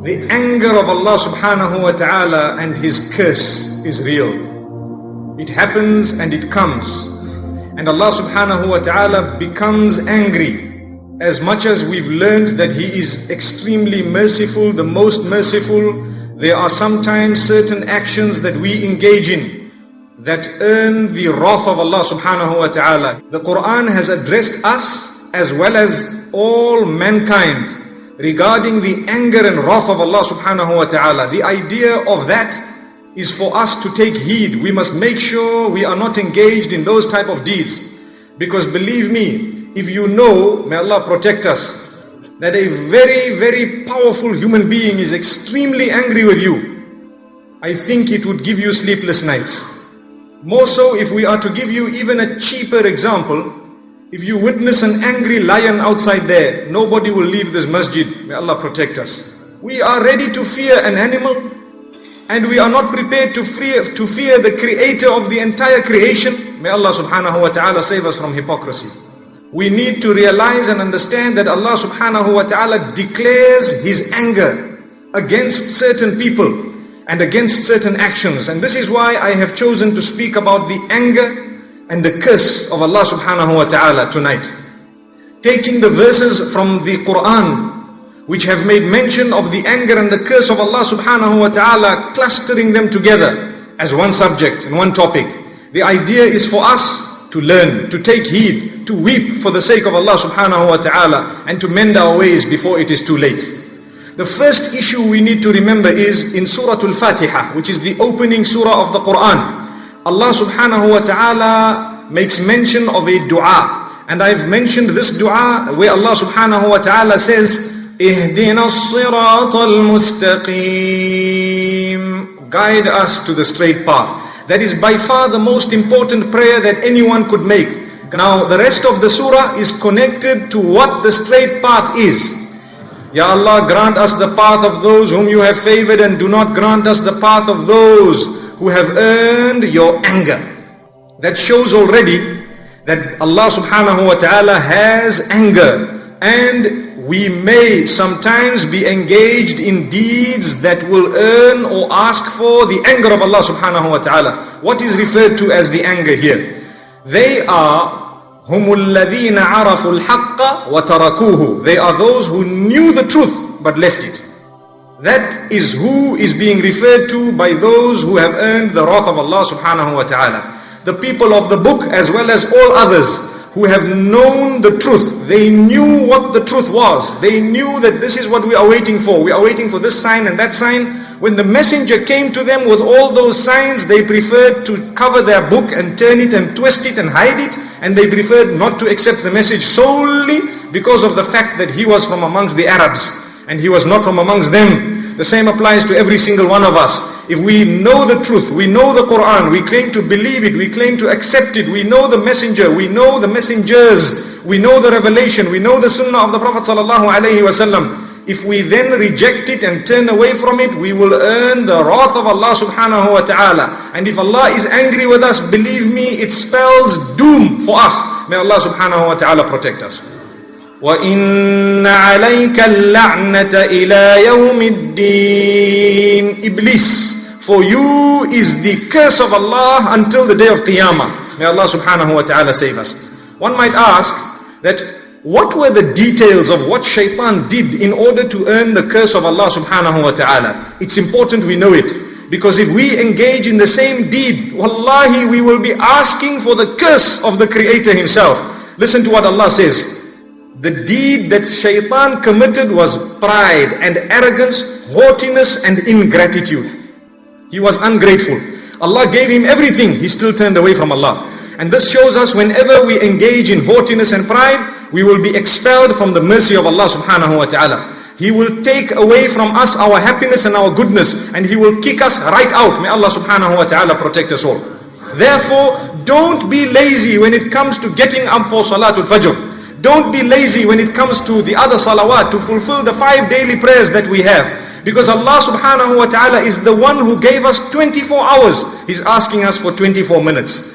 The anger of Allah subhanahu wa ta'ala and His curse is real. It happens and it comes. And Allah subhanahu wa ta'ala becomes angry as much as we've learned that He is extremely merciful, the most merciful. There are sometimes certain actions that we engage in that earn the wrath of Allah subhanahu wa ta'ala. The Quran has addressed us as well as all mankind regarding the anger and wrath of Allah subhanahu wa ta'ala. The idea of that is for us to take heed. We must make sure we are not engaged in those type of deeds. Because believe me, if you know, may Allah protect us, that a very, very powerful human being is extremely angry with you, I think it would give you sleepless nights. More so if we are to give you even a cheaper example. If you witness an angry lion outside there, nobody will leave this masjid. May Allah protect us. We are ready to fear an animal, and we are not prepared to fear the creator of the entire creation. May Allah subhanahu wa ta'ala save us from hypocrisy. We need to realize and understand that Allah subhanahu wa ta'ala declares His anger against certain people and against certain actions. And this is why I have chosen to speak about the anger and the curse of Allah subhanahu wa ta'ala tonight. Taking the verses from the Quran which have made mention of the anger and the curse of Allah subhanahu wa ta'ala, clustering them together as one subject and one topic. The idea is for us to learn, to take heed, to weep for the sake of Allah subhanahu wa ta'ala, and to mend our ways before it is too late. The first issue we need to remember is in Surah Al-Fatiha, which is the opening surah of the Quran. Allah subhanahu wa ta'ala makes mention of a dua, and I've mentioned this dua where Allah subhanahu wa ta'ala says, Ihdina as-siratal mustaqim, guide us to the straight path. That is by far the most important prayer that anyone could make. Now the rest of the surah is connected to what the straight path is. Ya Allah, grant us the path of those whom you have favored, and do not grant us the path of those who have earned your anger. That shows already that Allah subhanahu wa ta'ala has anger, and we may sometimes be engaged in deeds that will earn or ask for the anger of Allah subhanahu wa ta'ala. What is referred to as the anger here? They are هُمُ الَّذِينَ عَرَفُوا الْحَقَّ وَتَرَكُوهُ. They are those who knew the truth but left it. That is who is being referred to by those who have earned the wrath of Allah subhanahu wa ta'ala. The people of the book as well as all others who have known the truth. They knew what the truth was. They knew that this is what we are waiting for. We are waiting for this sign and that sign. When the messenger came to them with all those signs, they preferred to cover their book and turn it and twist it and hide it. And they preferred not to accept the message solely because of the fact that he was from amongst the Arabs and he was not from amongst them. The same applies to every single one of us. If we know the truth, we know the Quran, we claim to believe it, we claim to accept it, we know the messenger, we know the messengers, we know the revelation, we know the sunnah of the Prophet sallallahu alaihi wasallam. If we then reject it and turn away from it, we will earn the wrath of Allah subhanahu wa ta'ala. And if Allah is angry with us, believe me, it spells doom for us. May Allah subhanahu wa ta'ala protect us. وَإِنَّ عَلَيْكَ اللَّعْنَةَ إِلَى يَوْمِ الدِّينِ. Iblis, for you is the curse of Allah until the day of Qiyamah. May Allah subhanahu wa ta'ala save us. One might ask that what were the details of what shaitan did in order to earn the curse of Allah subhanahu wa ta'ala? It's important we know it. Because if we engage in the same deed, wallahi, we will be asking for the curse of the Creator Himself. Listen to what Allah says. The deed that shaitan committed was pride and arrogance, haughtiness and ingratitude. He was ungrateful. Allah gave him everything, he still turned away from Allah. And this shows us whenever we engage in haughtiness and pride, we will be expelled from the mercy of Allah subhanahu wa ta'ala. He will take away from us our happiness and our goodness, and He will kick us right out. May Allah subhanahu wa ta'ala protect us all. Therefore, don't be lazy when it comes to getting up for Salatul Fajr. Don't be lazy when it comes to the other salawat, to fulfill the 5 daily prayers that we have. Because Allah subhanahu wa ta'ala is the one who gave us 24 hours. He's asking us for 24 minutes.